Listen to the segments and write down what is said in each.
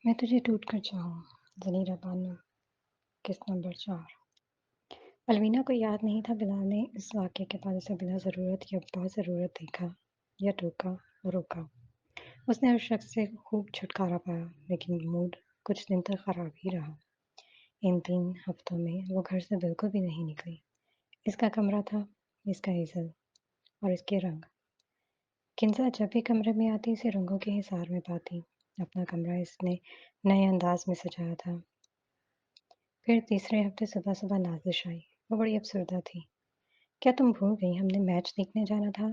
मैं तुझे टूट कर चाहूँ ज़नीरा बानो किस्त नंबर 4। अलवीना को याद नहीं था बिलाल ने इस वाक़ये के बाद उसे बिला ज़रूरत या बाज़रूरत देखा या टोका और रोका। उसने उस शख्स से खूब छुटकारा पाया लेकिन मूड कुछ दिन तक ख़राब ही रहा। इन 3 हफ़्तों में वो घर से बिल्कुल भी नहीं निकली। इसका कमरा था, इसका ईज़ल और इसके रंग। किंज़ा जब भी कमरे में आती इसे रंगों के हिसार में पाती। अपना कमरा इसने नए अंदाज़ में सजाया था। फिर तीसरे हफ्ते सुबह-सुबह नाज़िश आई। वो बड़ी अफ़सरदा थी। क्या तुम भूल गई हमने मैच देखने जाना था?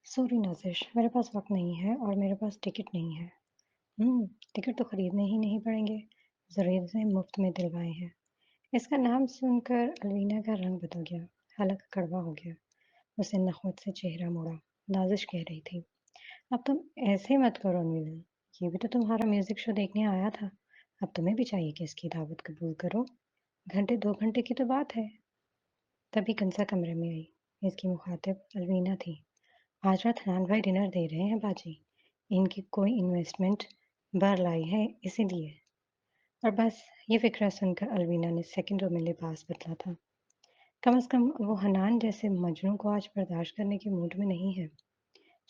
सॉरी नाज़िश, मेरे पास वक़्त नहीं है और मेरे पास टिकट नहीं है। टिकट तो खरीदने ही नहीं पड़ेंगे। ज़ुरैद ने मुफ़्त में दिलवाए हैं। इसका नाम सुनकर अलवीना का रंग बदल गया, हलक कड़वा हो गया। उसने नख़वत से चेहरा मोड़ा। नाज़िश कह रही थी, अब तुम ऐसे मत करो अनविल। ये भी तो तुम्हारा म्यूज़िक शो देखने आया था। अब तुम्हें भी चाहिए कि इसकी दावत कबूल करो। घंटे 2 घंटे की तो बात है। तभी कंसा कमरे में आई। इसकी मुखातिब अलवीना थी। आज रात हनान भाई डिनर दे रहे हैं बाजी। इनकी कोई इन्वेस्टमेंट बाहर लाई है इसीलिए। और बस ये फिक्रा सुनकर अलवीना ने सेकंडों में लिबास बदला था। कम से कम वो हनान जैसे मजनू को आज बर्दाश्त करने के मूड में नहीं है।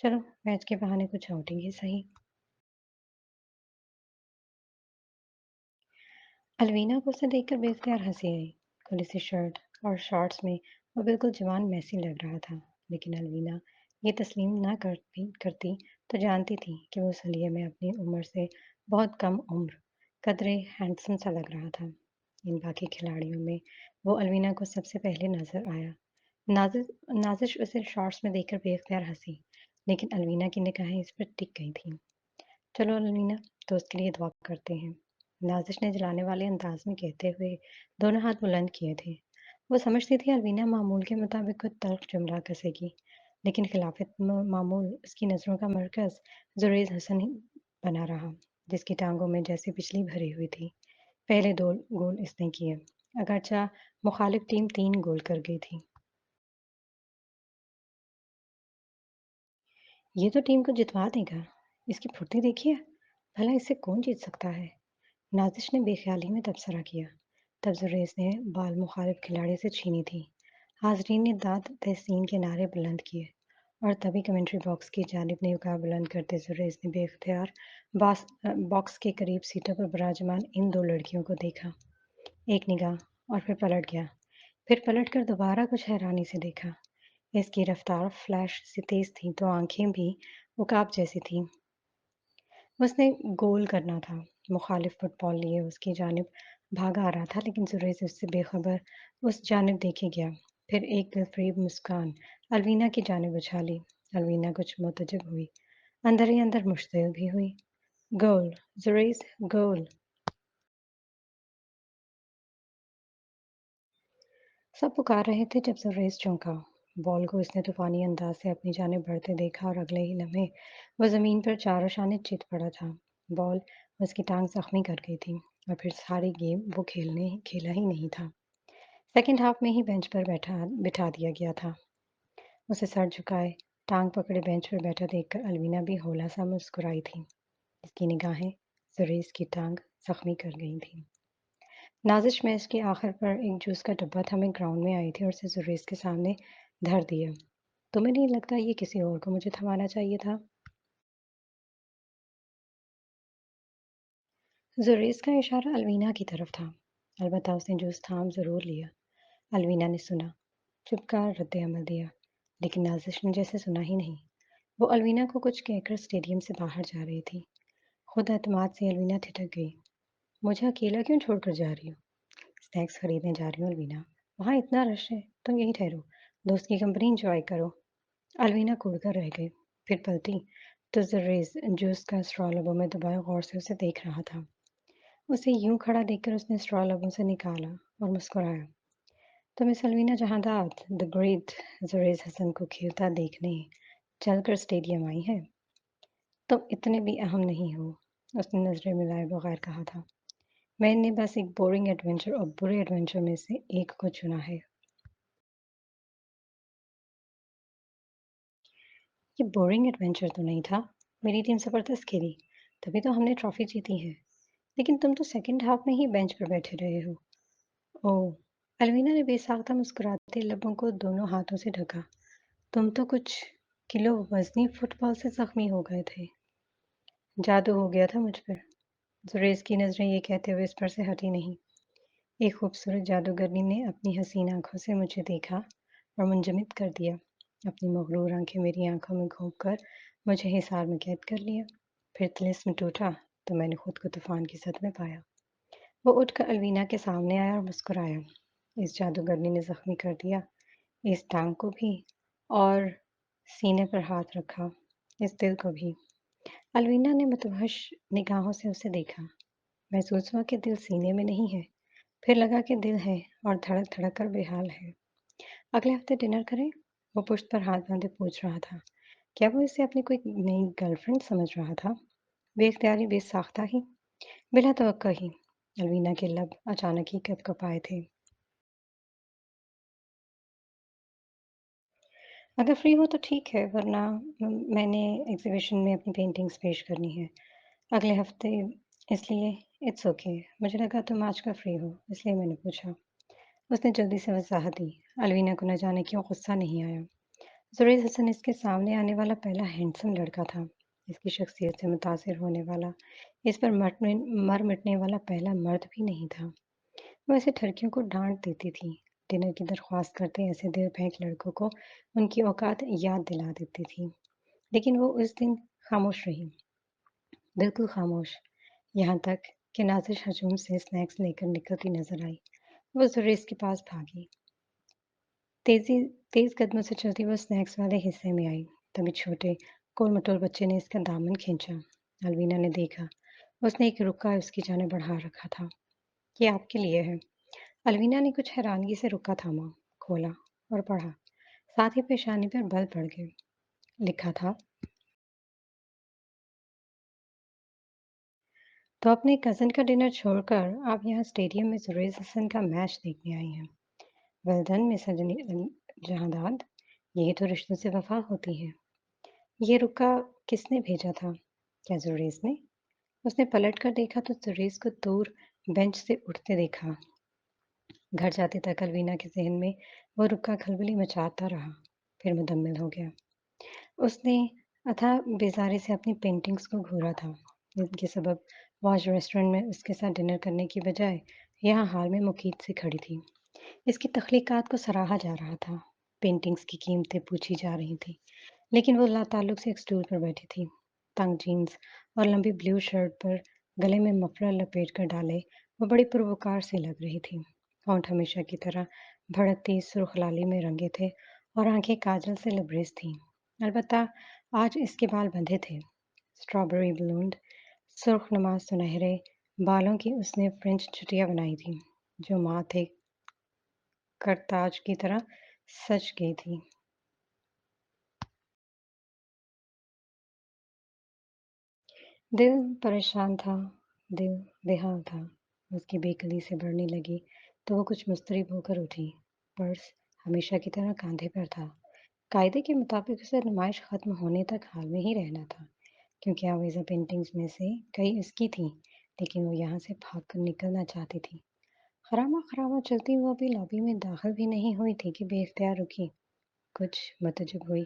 चलो मैच के बहाने कुछ आउटिंग ही सही। अलवीना को उसे देखकर बेख्तियार हंसी आई। खुली सी शर्ट और शॉर्ट्स में वो बिल्कुल जवान मैसी लग रहा था। लेकिन अलवीना ये तस्लीम ना करती तो जानती थी कि वो उस हलिये में अपनी उम्र से बहुत कम उम्र कदरे हैंडसम सा लग रहा था। इन बाकी खिलाड़ियों में वो अलवीना को सबसे पहले नजर आया। नाजिश उसे शॉर्ट्स में देखकर बेख्तियार हंसी, लेकिन अलवीना की निगाहें इस पर टिक गई थीं। चलो अलवीना, दोस्त के लिए दुआ करते हैं, नाजिश ने जलाने वाले अंदाज में कहते हुए दोनों हाथ बुलंद किए थे। वो समझती थी अलवीना मामूल के मुताबिक कुछ तल्ख जुमला कसेगी, लेकिन खिलाफत मामूल उसकी नज़रों का मरकज़ जुरैज हसन ही बना रहा, जिसकी टांगों में जैसे बिजली भरी हुई थी। पहले 2 गोल इसने किए, अगरचा मुखालिफ टीम 3 गोल कर गई थी। ये तो टीम को जितवा देगा। इसकी फुर्ती देखिए, भला इससे कौन जीत सकता है? नाज़िश ने बेख़्याली में तबसरा किया। तब जुरैज़ ने बाल मुख़ालिफ़ खिलाड़ी से छीनी थी। हाज़रीन ने दाद तहसीन के नारे बुलंद किए और तभी कमेंट्री बॉक्स की जानिब निगाह बुलंद करते जुरैज़ ने बेख्तियार बॉक्स के करीब सीटों पर विराजमान इन 2 लड़कियों को देखा। एक निगाह और फिर पलट गया। फिर पलटकर दोबारा कुछ हैरानी से देखा। इसकी रफ़्तार फ़्लैश सी तेज़ थी तो आँखें भी उकाब जैसी थीं। उसने गोल करना था। मुखालिफ फुटबॉल लिए उसकी जानिब भागा आ रहा था, लेकिन जुरैज़ उससे बेखबर उस जानिब देखे गया। फिर एक दिलफ़रेब मुस्कान अलवीना की जानिब उछाली। अलवीना कुछ मुतजब हुई, अंदर ही अंदर मुश्तिल भी हुई। गोल! जुरैज़, गोल! सब पुकार रहे थे जब जुरैज़ चौंका। बॉल को उसने तूफ़ानी अंदाज़ से अपनी जानिब बढ़ते देखा और अगले ही लम्हे वो ज़मीन पर चारों शाने चित पड़ा था। बॉल उसकी टाँग ज़ख्मी कर गई थी और फिर सारी गेम वो खेला ही नहीं था। सेकंड हाफ में ही बेंच पर बिठा दिया गया था। उसे सर झुकाए, टाँग पकड़े बेंच पर बैठा देखकर अलवीना भी हौला सा मुस्कुराई थी। इसकी निगाहें जुरैज़ की टाँग ज़ख्मी कर गई थीं। नाज़िश मैच के आखिर पर एक जूस का डब्बा था, मैं ग्राउंड में आई थी और उसे जुरैज़ के सामने धर दिया। तुम्हें नहीं लगता ये किसी और को मुझे थमाना चाहिए था? जुरैज़ का इशारा अलवीना की तरफ था। अलबत्ता उसने जूस थाम ज़रूर लिया। अलवीना ने सुना, चुप का रद्द-ए-अमल दिया, लेकिन नाज़िश ने जैसे सुना ही नहीं। वो अलवीना को कुछ कहकर स्टेडियम से बाहर जा रही थी। खुद एतमाद से अलवीना ठिठक गई। मुझे अकेला क्यों छोड़कर जा रही हो? स्नैक्स खरीदने जा रही हूँ अलवीना। वहाँ इतना रश है, तुम यहीं ठहरो, दोस्त की कंपनी एंजॉय करो। अलवीना कूदकर रह गई। फिर पलटी तो जुरैज़ जूस का स्ट्रॉ लबों में दबाए गौर से उसे देख रहा था। उसे यूं खड़ा देखकर उसने स्ट्रॉ लबों से निकाला और मुस्कुराया। तो miss Alvina Jahandad, the great Zuraiz Hasan को खेलता देखने चलकर स्टेडियम आई है। तुम इतने भी अहम नहीं हो, उसने नजरें मिलाए बगैर कहा था। मैंने बस एक बोरिंग एडवेंचर और बुरे एडवेंचर में से एक को चुना है। ये बोरिंग एडवेंचर तो नहीं था। मेरी टीम ज़बरदस्त खेली, तभी तो हमने ट्रॉफी जीती है। लेकिन तुम तो सेकंड हाफ में ही बेंच पर बैठे रहे हो। ओह! अलवीना ने बेसाख्ता मुस्कुराते लबों को दोनों हाथों से ढका। तुम तो कुछ किलो वज़नी फुटबॉल से ज़ख्मी हो गए थे। जादू हो गया था मुझ पर। जुरैज़ की नज़रें ये कहते हुए इस पर से हटी नहीं। एक खूबसूरत जादूगरनी ने अपनी हसीन आँखों से मुझे देखा और मुंजमद कर दिया। अपनी मग़रूर आँखें मेरी आँखों में घोंपकर मुझे हिसार में कैद कर लिया। फिर तिलिस्म टूटा तो मैंने खुद को तूफ़ान की सद में पाया। वो उठकर अलवीना के सामने आया और मुस्कुराया। इस जादूगरनी ने ज़ख्मी कर दिया, इस टाँग को भी और सीने पर हाथ रखा, इस दिल को भी। अलवीना ने मतवहश निगाहों से उसे देखा। महसूस हुआ कि दिल सीने में नहीं है। फिर लगा कि दिल है और धड़क-धड़क कर बेहाल है। अगले हफ्ते डिनर करें? वो पुश्त पर हाथ बांधे पूछ रहा था। क्या वो इसे अपनी कोई नई गर्लफ्रेंड समझ रहा था? बेख्तियारी बेसाख्ता ही, बिला तवक्को ही। अलवीना के लब अचानक ही कँप-कँपाए थे। अगर फ्री हो तो ठीक है, वरना मैंने एग्ज़िबिशन में अपनी पेंटिंग्स पेश करनी है अगले हफ्ते, इसलिए इट्स ओके। मुझे लगा तुम आजकल फ्री हो, इसलिए मैंने पूछा। उसने जल्दी से वज़ाहत दी। अलवीना को न जाने क्यों गुस्सा नहीं आया। ज़ुरैज़ हसन इसके सामने आने वाला पहला हैंडसम लड़का था। इसकी शख्सियत से मुतासिर होने वाला, इस पर मर मिटने वाला पहला मर्द भी नहीं था। वो ऐसे ठरकियों को डाँट देती थी। डिनर की दरख्वास्त करते ऐसे दिल फेंक लड़कों को उनकी औकात याद दिला देती थी। लेकिन वो उस दिन खामोश रही, बिल्कुल खामोश। यहाँ तक कि नाज़िश हजूम से स्नैक्स लेकर निकलती नज़र आई। वो ज़ुरैज़ के पास भागी। तेज़ी तेज़ कदमों से चलती वो स्नैक्स वाले हिस्से में आई। तभी छोटे, गोल-मटोल बच्चे ने इसका दामन खींचा। अलवीना ने देखा। उसने एक रुक्का उसकी जानिब बढ़ा रखा था। ये आपके लिए है। अलवीना ने कुछ हैरानगी से रुक्का थामा, खोला और पढ़ा। साथ ही पेशानी पर बल पड़ गए। लिखा था, तो अपने कज़न का डिनर छोड़कर आप यहाँ स्टेडियम में जुरैज़ हसन का मैच देखने आई हैं। वेल डन मिस जहांदाद, यही तो रिश्तों से वफ़ा होती है। ये रुक्का किसने भेजा था? क्या जुरैज़ ने? उसने पलट कर देखा तो जुरैज़ को दूर बेंच से उठते देखा। घर जाते तक अलवीना के ज़हन में वो रुक्का खलबली मचाता रहा, फिर मुकम्मल हो गया। उसने अथाह बेज़ारी से अपनी पेंटिंग्स को घूरा था, जिनके सबब वो आज रेस्टोरेंट में उसके साथ डिनर करने की बजाय यहाँ हाल में मुकीत से खड़ी थी। इसकी तख्लीक़ात को सराहा जा रहा था, पेंटिंग्स की कीमतें पूछी जा रही थीं, लेकिन वो लाताल्लुक से एक स्टूल पर बैठी थी। तंग जीन्स और लंबी ब्लू शर्ट पर गले में मफलर लपेट कर डाले, वो बड़ी पुरवकार सी लग रही थी। होंठ हमेशा की तरह भड़कती सुर्ख लाली में रंगे थे और आंखें काजल से लबरेज थीं। अलबत्ता आज इसके बाल बंधे थे, स्ट्रॉबेरी ब्लोंड, सुर्ख-नुमा सुनहरे बालों की उसने फ्रेंच चुटिया बनाई थी, जो माथे करताज की तरह सज गई थी। दिल परेशान था, दिल बेहाल था। उसकी बेकली से बढ़ने लगी तो वो कुछ मुस्तरिब होकर उठी। पर्स हमेशा की तरह कांधे पर था। कायदे के मुताबिक उसे नुमाइश खत्म होने तक हाल में ही रहना था, क्योंकि आवेज़ा पेंटिंग्स में से कई उसकी थीं, लेकिन वो यहाँ से भागकर निकलना चाहती थी। खरामा-खरामा चलती वो अभी लॉबी में दाखिल भी नहीं हुई थी कि बेख्तियार रुकी। कुछ मतजुब हुई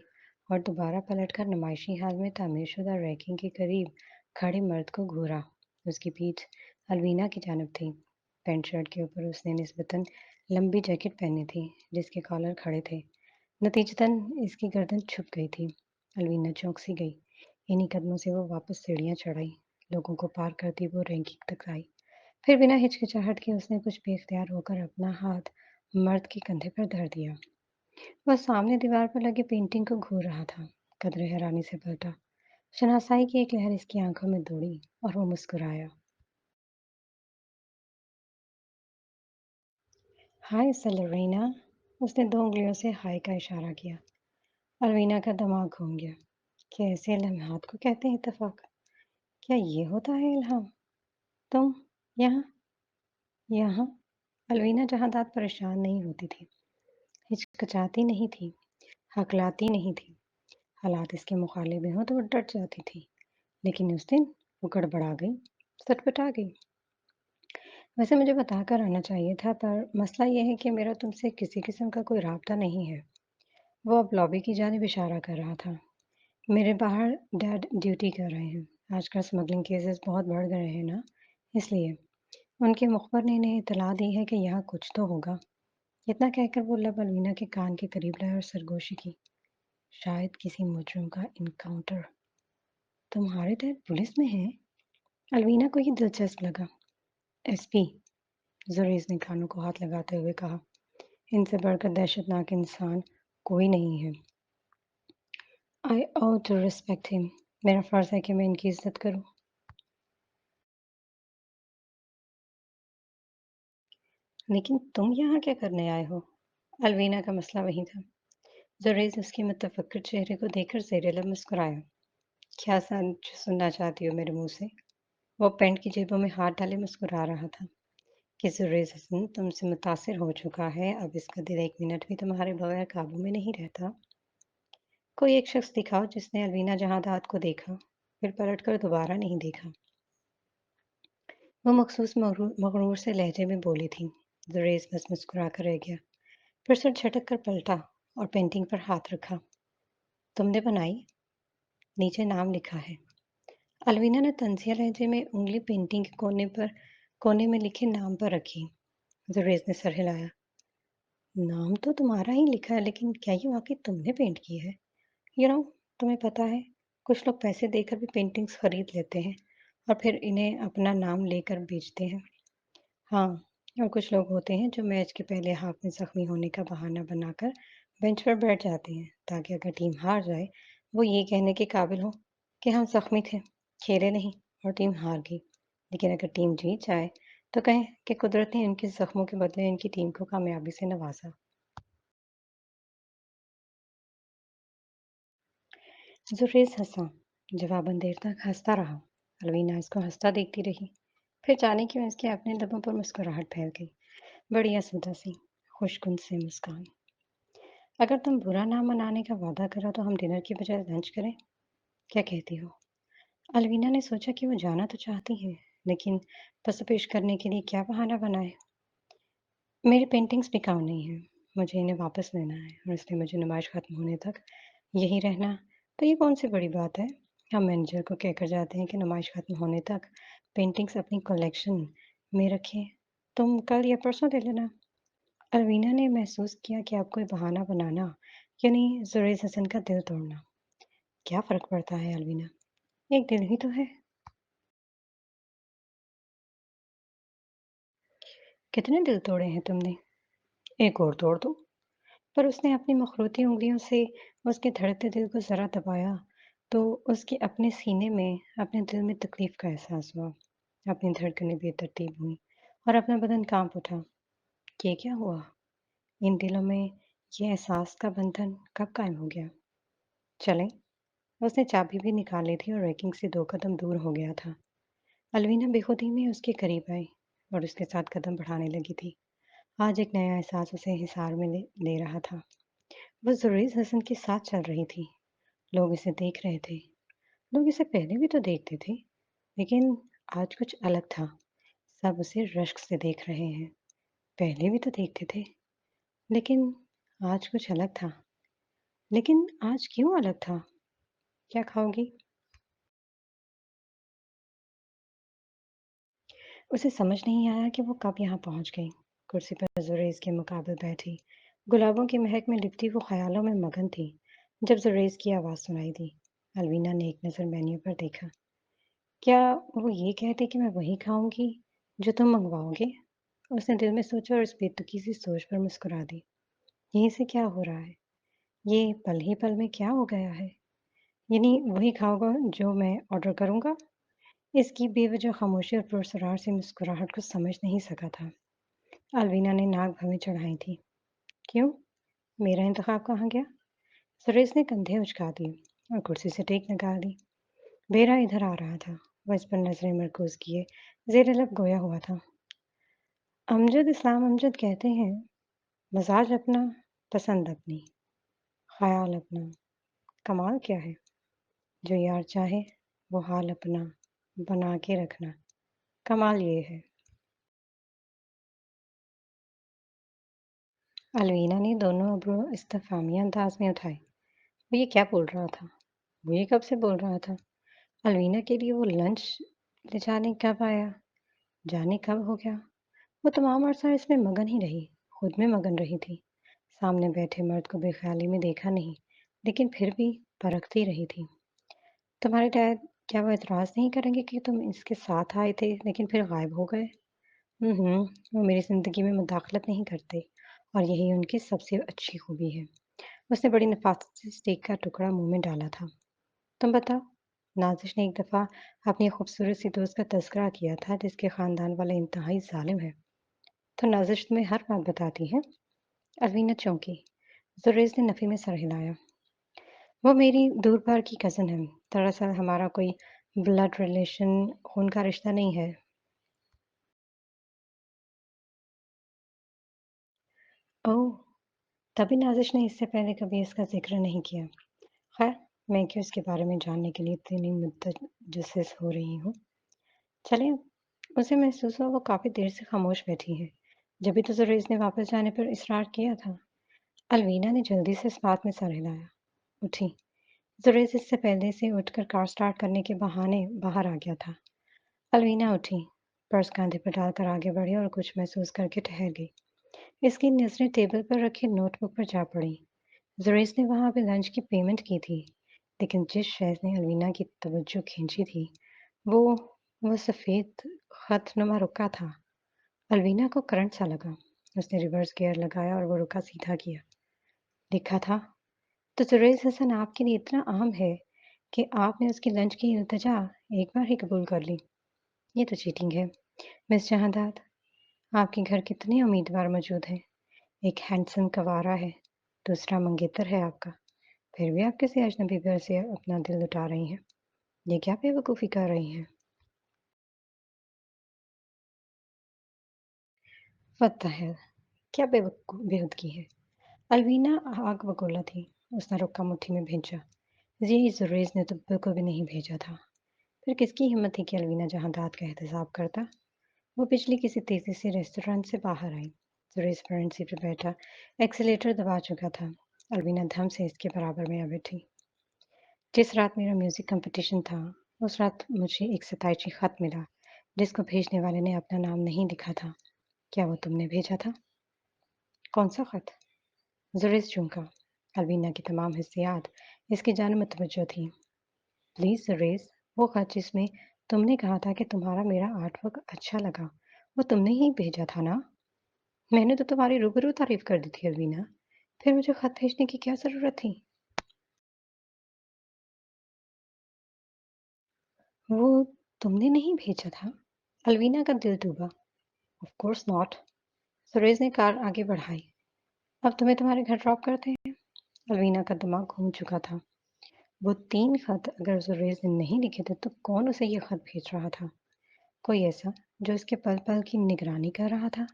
और दोबारा पलटकर नुमाइशी हाल में तामीरशुदा रैकिंग के करीब खड़े मर्द को घूरा। उसकी पीठ अलवीना की जानब थी। पैंट शर्ट के ऊपर उसने निस्बतन लंबी जैकेट पहनी थी, जिसके कॉलर खड़े थे। नतीजतन इसकी गर्दन छुप गई थी। अलवीना चौंक सी गई। इन्हीं कदमों से वो वापस सीढ़ियाँ चढ़ाई, लोगों को पार करती वो रैंकिंग तक आई। फिर बिना हिचकिचाहट के उसने कुछ बेख्तियार होकर अपना हाथ मर्द के कंधे पर धर दिया। वह सामने दीवार पर लगी पेंटिंग को घूर रहा था। कदरे हैरानी से पलटा। शनासाई की एक लहर इसकी आंखों में दौड़ी और वो मुस्कुराया। हाय सेलेरीना। उसने दो उंगलियों से हाय का इशारा किया। अलवीना का दिमाग घूम गया। क्या ऐसे लम्हात को कहते हैं इत्तेफाक? क्या ये होता है इल्हाम? तुम यहाँ यहाँ अलवीना जहां परेशान नहीं होती थी, हिचकिचाती नहीं थी, हकलाती नहीं थी। حالات اس کے مخالف بھی ہوں تو وہ ڈٹ جاتی تھی، لیکن اس دن وہ گڑبڑا گئی، سٹپٹا گئی۔ ویسے مجھے بتا کر آنا چاہیے تھا، پر مسئلہ یہ ہے کہ میرا تم سے کسی قسم کا کوئی رابطہ نہیں ہے۔ وہ اب لابی کی جانب اشارہ کر رہا تھا۔ میرے باہر ڈیڈ ڈیوٹی کر رہے ہیں۔ آج کل اسمگلنگ کیسز بہت بڑھ گئے ہیں نا، اس لیے ان کے مخبر نے انہیں اطلاع دی ہے کہ یہاں کچھ تو ہوگا۔ اتنا کہہ کر وہ لب الوینا کے کان کے قریب لائے اور سرگوشی کی۔ شاید کسی مجرم کا انکاؤنٹر۔ تمہارے ڈیڈ پولیس میں ہیں؟ الوینا کو یہ دلچسپ لگا۔ ایس پی، زریز نے کانوں کو ہاتھ لگاتے ہوئے کہا، ان سے بڑھ کر دہشت ناک انسان کوئی نہیں ہے۔ I ought to respect him۔ میرا فرض ہے کہ میں ان کی عزت کروں۔ لیکن تم یہاں کیا کرنے آئے ہو؟ الوینا کا مسئلہ وہی تھا۔ زریز اس کے متفکر چہرے کو دیکھ کر زیر لب مسکرایا۔ کیا سچ سننا چاہتی ہو میرے منہ سے؟ وہ پینٹ کی جیبوں میں ہاتھ ڈالے مسکرا رہا تھا کہ زریز حسن تم سے متاثر ہو چکا ہے، اب اس کا دل ایک منٹ بھی تمہارے بغیر قابو میں نہیں رہتا۔ کوئی ایک شخص دکھاؤ جس نے الوینا جہادات کو دیکھا، پھر پلٹ کر دوبارہ نہیں دیکھا۔ وہ مخصوص مغرور سے لہجے میں بولی تھی۔ زریز بس مسکرا کر رہ گیا، پھر سر جھٹک کر پلٹا اور پینٹنگ پر ہاتھ رکھا۔ تم نے بنائی؟ نیچے نام لکھا ہے۔ الوینا نے طنزیہ لہجے میں انگلی پینٹنگ کے کونے میں لکھے نام پر رکھی۔ زریز نے سر ہلایا۔ نام تو تمہارا ہی لکھا ہے، لیکن کیا یہ واقعی تم نے پینٹ کی ہے؟ تمہیں پتہ ہے، کچھ لوگ پیسے دے کر بھی پینٹنگز خرید لیتے ہیں اور پھر انہیں اپنا نام لے کر بیچتے ہیں۔ ہاں، اور کچھ لوگ ہوتے ہیں جو میچ کے پہلے ہاف میں زخمی ہونے کا بہانہ بنا کر بینچ پر بیٹھ جاتے ہیں تاکہ اگر ٹیم ہار جائے وہ یہ کہنے کے قابل ہو کہ ہم زخمی تھے، کھیلے نہیں اور ٹیم ہار گئی۔ لیکن اگر ٹیم جیت جائے تو کہیں کہ قدرت نے ان کے زخموں کے بدلے ان کی ٹیم کو کامیابی سے نوازا۔ زریز ہنسا، جواباً دیر تک ہنستا رہا۔ الوینا اس کو ہنستا دیکھتی رہی، پھر جانے کیوں اس کے اپنے لبوں پر مسکراہٹ پھیل گئی، بڑی اسودہ سی، خوشگن سے مسکان۔ اگر تم برا نہ منانے کا وعدہ کرو تو ہم ڈنر کی بجائے لنچ کریں، کیا کہتی ہو؟ الوینا نے سوچا کہ وہ جانا تو چاہتی ہے، لیکن پس پیش کرنے کے لیے کیا بہانہ بنائے۔ میری پینٹنگز بکاؤ نہیں ہیں، مجھے انہیں واپس لینا ہے، اور اس لیے مجھے نمائش ختم ہونے تک یہی رہنا۔ تو یہ کون سی بڑی بات ہے؟ ہم مینیجر کو کہہ کر جاتے ہیں کہ نمائش ختم ہونے تک پینٹنگز اپنی کلیکشن میں رکھیں، تم کل یا پرسوں لے لینا۔ الوینا نے محسوس کیا کہ اب کوئی بہانہ بنانا یعنی زریز حسن کا دل توڑنا۔ کیا فرق پڑتا ہے الوینا، ایک دل ہی تو ہے۔ کتنے دل توڑے ہیں تم نے؟ ایک اور توڑ دو۔ پر اس نے اپنی مخروطی انگلیوں سے اس کے دھڑکتے دل کو ذرا دبایا تو اس کے اپنے سینے میں اپنے دل میں تکلیف کا احساس ہوا، اپنی دھڑکنیں بے ترتیب ہوئیں اور اپنا بدن کانپ اٹھا۔ یہ کیا ہوا؟ ان دلوں میں یہ احساس کا بندھن کب قائم ہو گیا؟ چلیں۔ اس نے چابی بھی نکال لی تھی اور ریکنگ سے 2 قدم دور ہو گیا تھا۔ الوینا بے خودی میں اس کے قریب آئی اور اس کے ساتھ قدم بڑھانے لگی تھی۔ آج ایک نیا احساس اسے حصار میں لے رہا تھا۔ وہ زریز حسن کے ساتھ چل رہی تھی، لوگ اسے دیکھ رہے تھے، لوگ اسے پہلے بھی تو دیکھتے تھے، لیکن آج کچھ الگ تھا۔ سب اسے رشک سے دیکھ رہے ہیں، پہلے بھی تو دیکھتے تھے، لیکن آج کچھ الگ تھا۔ لیکن آج کیوں الگ تھا؟ کیا کھاؤ گی؟ اسے سمجھ نہیں آیا کہ وہ کب یہاں پہنچ گئی۔ کرسی پر زریز کے مقابل بیٹھی، گلابوں کی مہک میں لپٹی وہ خیالوں میں مگن تھی جب زریز کی آواز سنائی دی۔ الوینا نے ایک نظر مینیو پر دیکھا۔ کیا وہ یہ کہتے کہ میں وہی کھاؤں گی جو تم منگواؤ گے؟ اس نے دل میں سوچا اور اس بے تکی سی سوچ پر مسکرا دی۔ یہیں سے کیا ہو رہا ہے؟ یہ پل ہی پل میں کیا ہو گیا ہے؟ یعنی وہی کھاؤ گا جو میں آرڈر کروں گا؟ اس کی بے وجہ خاموشی اور پرسرار سی مسکراہٹ کو سمجھ نہیں سکا تھا۔ الوینا نے ناک بھویں چڑھائی تھی۔ کیوں؟ میرا انتخاب کہاں گیا؟ سریش نے کندھے اچکا دیے اور کرسی سے ٹیک نکال دی۔ بیرا ادھر آ رہا تھا، وہ اس پر نظریں مرکوز کیے زیر لب گویا ہوا تھا۔ امجد اسلام امجد کہتے ہیں، مزاج اپنا، پسند اپنی، خیال اپنا، کمال کیا ہے؟ جو یار چاہے وہ حال اپنا بنا کے رکھنا، کمال یہ ہے۔ الوینا نے دونوں ابرو استفہامیہ انداز میں اٹھائے۔ وہ یہ کیا بول رہا تھا؟ وہ یہ کب سے بول رہا تھا؟ الوینا کے لیے وہ لنچ لے جانے کب آیا؟ جانے کب ہو گیا؟ وہ تمام عرصہ اس میں مگن ہی رہی، خود میں مگن رہی تھی۔ سامنے بیٹھے مرد کو بے خیالی میں دیکھا نہیں، لیکن پھر بھی پرکھتی رہی تھی۔ تمہارے ڈیڈ کیا وہ اعتراض نہیں کریں گے کہ تم اس کے ساتھ آئے تھے لیکن پھر غائب ہو گئے؟ وہ میری زندگی میں مداخلت نہیں کرتے اور یہی ان کی سب سے اچھی خوبی ہے۔ اس نے بڑی نفاست سے اسٹیک کا ٹکڑا منہ میں ڈالا تھا۔ تم بتاؤ، نازش نے ایک دفعہ اپنی خوبصورت سی دوست کا تذکرہ کیا تھا جس کے خاندان والا انتہائی ظالم ہے۔ تو نازش تمہیں ہر بات بتاتی ہے؟ الوینا چونکی۔ زریز نے نفی میں سر ہلایا۔ وہ میری دور بار کی کزن ہے۔ دراصل ہمارا کوئی بلڈ ریلیشن خون کا رشتہ نہیں ہے۔ اوہ، تبھی نازش نے اس سے پہلے کبھی اس کا ذکر نہیں کیا۔ خیر، میں کیوں اس کے بارے میں جاننے کے لیے اتنی متجسس ہو رہی ہوں؟ چلیں، اسے محسوس ہوا وہ کافی دیر سے خاموش بیٹھی ہے، جبھی تو زریز نے واپس جانے پر اصرار کیا تھا۔ الوینا نے جلدی سے اس بات میں سر ہلایا۔ اٹھی۔ زریز اس سے پہلے سے اٹھ کر کار سٹارٹ کرنے کے بہانے باہر آ گیا تھا۔ الوینا اٹھی، پرس کاندھے پر ڈال کر آگے بڑھی اور کچھ محسوس کر کے ٹھہر گئی۔ اس کی نظریں ٹیبل پر رکھے نوٹ بک پر جا پڑیں۔ زریز نے وہاں پہ لنچ کی پیمنٹ کی تھی، لیکن جس شے نے الوینا کی توجہ کھینچی تھی وہ وہ سفید خط نما رکا تھا۔ الوینا کو کرنٹ سا لگا۔ اس نے ریورس گیئر لگایا اور وہ رکا سیدھا کیا۔ لکھا تھا، تو زریز حسن آپ کے لیے اتنا عام ہے کہ آپ نے اس کی لنچ کی التجا ایک بار ہی قبول کر لی۔ یہ تو چیٹنگ ہے، مس جہانداد۔ آپ کے گھر کتنے امیدوار موجود ہیں؟ ایک ہینڈسم کنوارا ہے، دوسرا منگیتر ہے آپ کا، پھر بھی آپ کسی اجنبی گھر سے اپنا دل لٹا رہی ہیں۔ یہ کیا بے وقوفی کر رہی ہیں؟ وقت ہے، کیا بے حودگی ہے؟ الوینا آگ بگولا تھی۔ اس نے رکا مٹھی میں بھینچا۔ جی زریز نے تو بالکل بھی نہیں بھیجا تھا۔ پھر کس کی ہمت تھی کہ الوینا جہانداد کا احتساب کرتا؟ وہ پچھلی کسی تیزی سے ریسٹورانٹ سے باہر آئی۔ زریز فرنٹ سیٹ پہ بیٹھا ایکسیلیٹر دبا چکا تھا۔ الوینا دھم سے اس کے برابر میں آ بیٹھی۔ جس رات میرا میوزک کمپٹیشن تھا، اس رات مجھے ایک ستائشی خط ملا جس کو بھیجنے والے نے اپنا نام نہیں لکھا تھا۔ کیا وہ تم نے بھیجا تھا؟ کون سا خط؟ زریز چونکا۔ الوینا کی تمام حسیات اس کی جانب متوجہ تھیں۔ پلیز زریز، وہ خط جس میں تم نے کہا تھا کہ تمہارا میرا آرٹ ورک اچھا لگا، وہ تم نے ہی بھیجا تھا نا؟ میں نے تو تمہاری روبرو تعریف کر دی تھی الوینا، پھر مجھے خط بھیجنے کی کیا ضرورت تھی؟ وہ تم نے نہیں بھیجا تھا؟ الوینا کا دل ڈوبا۔ Of course not. سریز نے کار آگے بڑھائی۔ اب تمہیں تمہارے گھر ڈراپ کرتے ہیں؟ الوینا کا دماغ گھوم چکا تھا۔ وہ 3 خط اگر زریز نے نہیں لکھے تھے تو کون اسے یہ خط بھیج رہا تھا؟ کوئی ایسا جو اس کے پل پل کی نگرانی کر رہا تھا؟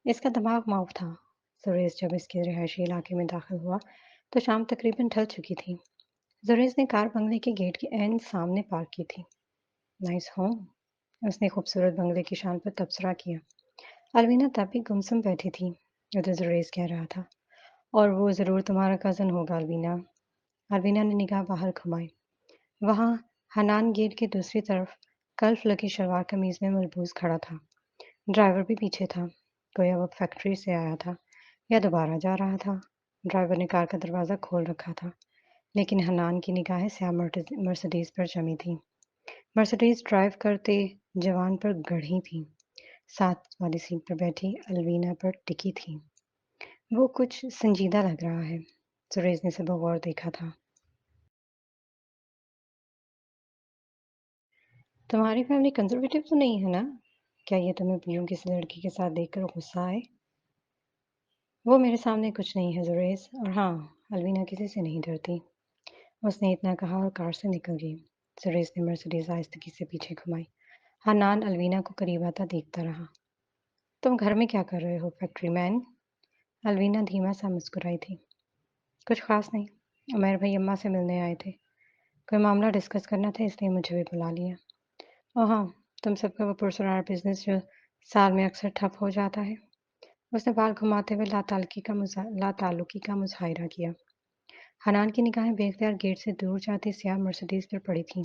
اس کا دماغ معاف تھا۔ زریز جب اس کے رہائشی علاقے میں داخل ہوا تو شام تقریباً ڈھل چکی تھی۔ زریز نے کار بنگلے کے گیٹ کے عین سامنے پارک کی تھی۔ نائس ہوم، اس نے خوبصورت بنگلے کی شان پر تبصرہ کیا۔ الوینا تب بھی گمسم بیٹھی تھی۔ ادھر زریز کہہ رہا تھا، اور وہ ضرور تمہارا کزن ہوگا الوینا۔ الوینا نے نگاہ باہر گھمائی۔ وہاں حنان گیٹ کی دوسری طرف کلف لگی شلوار قمیض میں ملبوس کھڑا تھا۔ ڈرائیور بھی پیچھے تھا، گویا وہ فیکٹری سے آیا تھا یا دوبارہ جا رہا تھا۔ ڈرائیور نے کار کا دروازہ کھول رکھا تھا، لیکن حنان کی نگاہیں سیاہ مرسڈیز پر جمی تھیں۔ مرسڈیز ڈرائیو کرتے جوان پر گڑھی تھی، ساتھ والی سیٹ پر بیٹھی الوینا پر ٹکی تھی۔ وہ کچھ سنجیدہ لگ رہا ہے۔ سریز نے اسے بغور دیکھا تھا۔ تمہاری فیملی کنزرویٹو تو نہیں ہے نا؟ کیا یہ تمہیں یوں کسی لڑکی کے ساتھ دیکھ کر غصہ آئے؟ وہ میرے سامنے کچھ نہیں ہے زریز، اور ہاں، الوینا کسی سے نہیں ڈرتی۔ اس نے اتنا کہا اور کار سے نکل گئی۔ زریز نے مرسڈیز آہستگی سے پیچھے گھمائی۔ حنان الوینا کو قریب آتا دیکھتا رہا۔ تم گھر میں کیا کر رہے ہو فیکٹری مین؟ الوینا دھیما سا مسکرائی تھی۔ کچھ خاص نہیں، उमैर भाई अम्मा से मिलने आए थे। कोई मामला डिस्कस करना था इसलिए मुझे भी बुला लिया। ओह हाँ, तुम सबका वो पुरस्कार बिज़नेस जो साल में अक्सर ठप हो जाता है। उसने बाल घुमाते हुए लाताल्लुकी का मुजाहिरा किया। हनान की निगाहें बेख्तियार गेट से दूर जाती स्याह मर्सिडीज पर पड़ी थीं।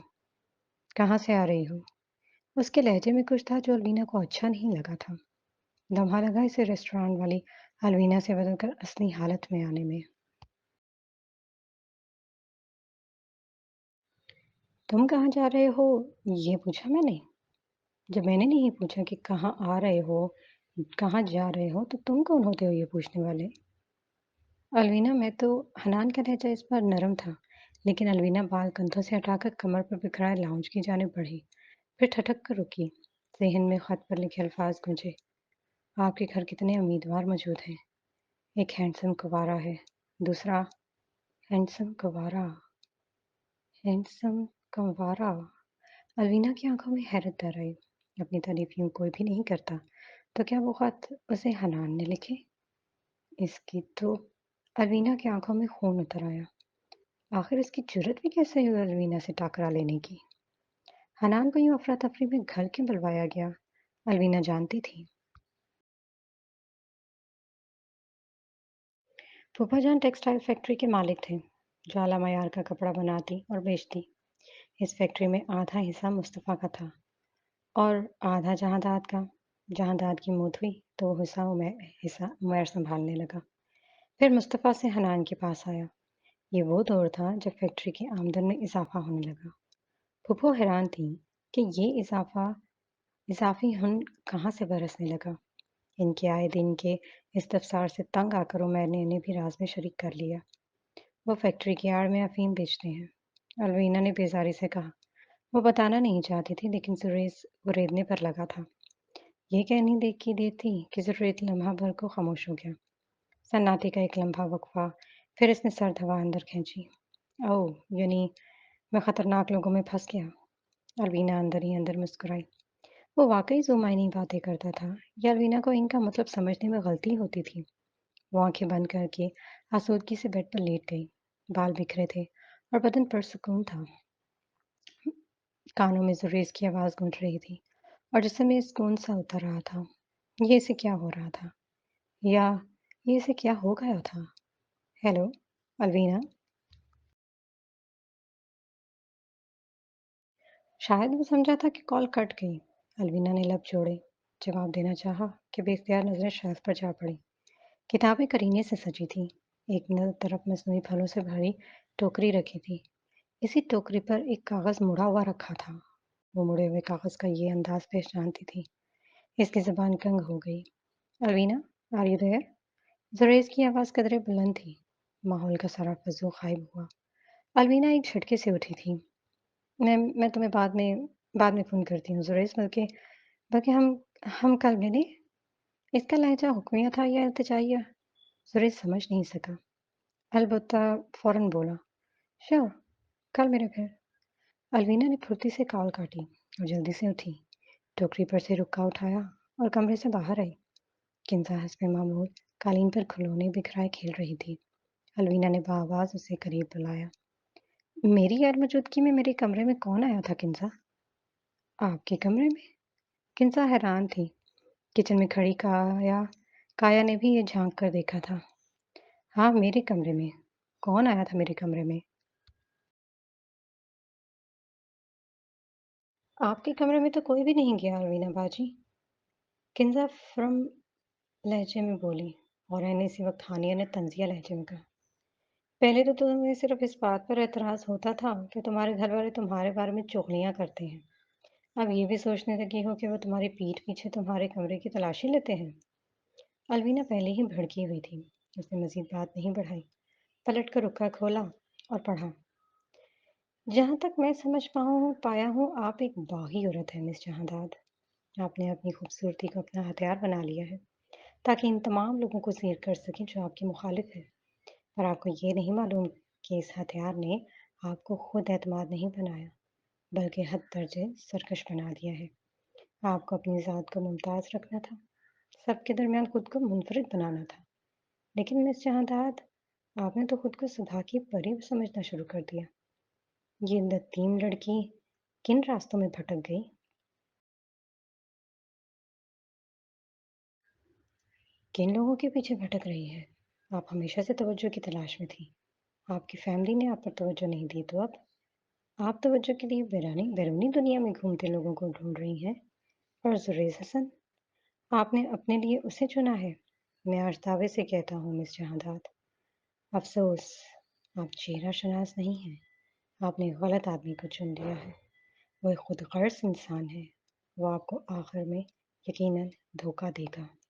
कहाँ से आ रही हो? उसके लहजे में कुछ था जो अलवीना को अच्छा नहीं लगा था। लम्हा लगा इसे रेस्टोरेंट वाली अलवीना से बदलकर असली हालत में आने में। तुम कहाँ जा रहे हो? ये पूछा मैंने। जब मैंने नहीं पूछा कि कहाँ आ रहे हो, कहाँ जा रहे हो, तो तुम कौन होते हो ये पूछने वाले? अलवीना मैं तो हनान का लहजा इस बार नरम था, लेकिन अलवीना बाल कंधों से हटाकर कमर पर बिखराए लाउंज की जाने बढ़ी, फिर ठठक कर रुकी। ज़हन में खत पर लिखे अल्फाज गूंजे। आपके घर कितने उम्मीदवार मौजूद हैं? एक हैंडसम कुंवारा है। दूसरा हैंडसम कुंवारा, हैंडसम कुंवारा। अलवीना की आंखों में हैरत भर आई। अपनी तारीफ यूं कोई भी नहीं करता, तो क्या वो खत उसे हनान ने लिखे? इसकी तो अलवीना की आंखों में खून उतर आया। आखिर इसकी जुर्रत भी कैसे हुई अलवीना से टकरा लेने की? हनान को यूं अफरा तफरी में घर क्यों बुलवाया गया? अलवीना जानती थी। फूफा जान टेक्सटाइल फैक्ट्री के मालिक थे, जो आला मयार का कपड़ा बनाती और बेचती। इस फैक्ट्री में आधा हिस्सा मुस्तफ़ा का था और आधा जहांदाद का। जहांदाद की मौत हुई तो वो हिस्सा उमैर संभालने लगा। फिर मुस्तफ़ा से हनान के पास आया। ये वो दौर था जब फैक्ट्री की आमदन में इजाफा होने लगा। फूफो हैरान थी कि ये इजाफी हुन कहाँ से बरसने लगा। इनके आए दिन के इस्तफसार से तंग आकर उमर ने इन्हें भी राज में शरीक कर लिया। वो फैक्ट्री की आड़ में अफीम बेचते हैं। अलवीना ने बेजारी से कहा। वो बताना नहीं चाहती थी, लेकिन जुरेज गुरेदने पर लगा था। ये कहनी देख की देर थी कि जुरेज लम्हा भर को खामोश हो गया। सन्नाटे का एक लम्हा वक़्फ़ा, फिर इसने सर्द हवा अंदर खींची। ओह! यानी मैं खतरनाक लोगों में फँस गया। अलवीना अंदर ही अंदर मुस्कुराई। वो वाक़ई ज़ुमायनी बातें करता था या अलवीना को इनका मतलब समझने में गलती होती थी। वो आँखें बंद करके आसूदगी से बेड पर लेट गई। बाल बिखरे थे और बदन पुरसुकून था। कानों में ज़ुरेज़ की आवाज़ गूंज रही थी और जिस्म में सुकून सा उतर रहा था। ये इसे क्या हो रहा था? या ये इसे क्या हो गया था? हेलो, अलवीना? शायद वो समझा था कि कॉल कट गई। अलवीना ने लब जोड़े। जवाब देना चाहा कि बेख्तियार नज़रें शेल्फ पर जा पड़ी। किताबें करीने से सजी थीं। एक तरफ मस्नूई फलों से भरी टोकरी रखी थी। इसी टोकरी पर एक कागज़ मुड़ा हुआ रखा था। वो मुड़े हुए कागज़ का ये अंदाज़ पहचानती थी। इसकी ज़ुबान तंग हो गई। "Alvina, are you there?" Zuraiz की आवाज़ कदरे बुलंद थी। माहौल का सारा फ़ज़्ज़ो ग़ायब हुआ। अलवीना एक झटके से उठी थी। मैं तुम्हें बाद में फ़ोन करती हूँ ज़ुरैज़, बल्कि बल्कि हम कल मिलें? इसका लहज़ा हुक्मिया था या इल्तिजाइया? ज़ुरैज़ समझ नहीं सका। अलबत्ता फ़ौरन बोला, "श्योर, कल मेरे घर।" अलवीना ने फुर्ती से कॉल काटी और जल्दी से उठी। टोकरी पर से रुक्का उठाया और कमरे से बाहर आई। किंजा हस्बे मामूल कालीन पर खिलौने बिखराए खेल रही थी। अलवीना ने बआवाज़ उसे करीब बुलाया। मेरी गैर मौजूदगी में मेरे कमरे में कौन आया था किंजा? आपके कमरे में? किंजा हैरान थी। किचन में खड़ी काया ने भी ये झांक कर देखा था। हाँ, मेरे कमरे में। कौन आया था मेरे कमरे में? आपके कमरे में तो कोई भी नहीं गया अलवीना बाजी। किंजा फ्रम लहजे में बोली और मैंने इसी वक्त हानिया ने तंजिया लहजे में कहा। पहले तो तुम्हें सिर्फ इस बात पर एतराज़ होता था कि तुम्हारे घर वाले तुम्हारे बारे में चुगलियाँ करते हैं। अब ये भी सोचने लगी हो कि वो तुम्हारी पीठ पीछे तुम्हारे कमरे की तलाशी लेते हैं। अलवीना पहले ही भड़की हुई थी। उसने मज़ीद बात नहीं बढ़ाई। पलट कर रुक्का खोला और पढ़ा। जहाँ तक मैं समझ पाया हूँ, आप एक बागी औरत हैं मिस जहांदाद। आपने अपनी खूबसूरती को अपना हथियार बना लिया है, ताकि इन तमाम लोगों को ज़ीर कर सकें जो आपके मुखालिफ हैं। पर आपको ये नहीं मालूम कि इस हथियार ने आपको खुद एतमाद नहीं बनाया, बल्कि हद दर्जे सरकश बना दिया है। आपको अपनी ज़ात को मुमताज़ रखना था, सबके दरमियान खुद को मुनफरिद बनाना था। लेकिन मिस जहांदाद, آپ نے تو خود کو سدھا کی پری سمجھنا شروع کر دیا۔ یہ یتیم لڑکی کن راستوں میں بھٹک گئی؟ کن لوگوں کے پیچھے بھٹک رہی ہے؟ آپ ہمیشہ سے توجہ کی تلاش میں تھی۔ آپ کی فیملی نے آپ پر توجہ نہیں دی تو اب آپ توجہ کے لیے بیرونی دنیا میں گھومتے لوگوں کو ڈھونڈ رہی ہیں۔ اور زریز حسن، آپ نے اپنے لیے اسے چنا ہے۔ میں آج دعوے سے کہتا ہوں مس جہانداد، افسوس، آپ چہرہ شناس نہیں ہیں۔ آپ نے غلط آدمی کو چن لیا ہے۔ وہ ایک خود غرض انسان ہے۔ وہ آپ کو آخر میں یقیناً دھوکہ دے گا۔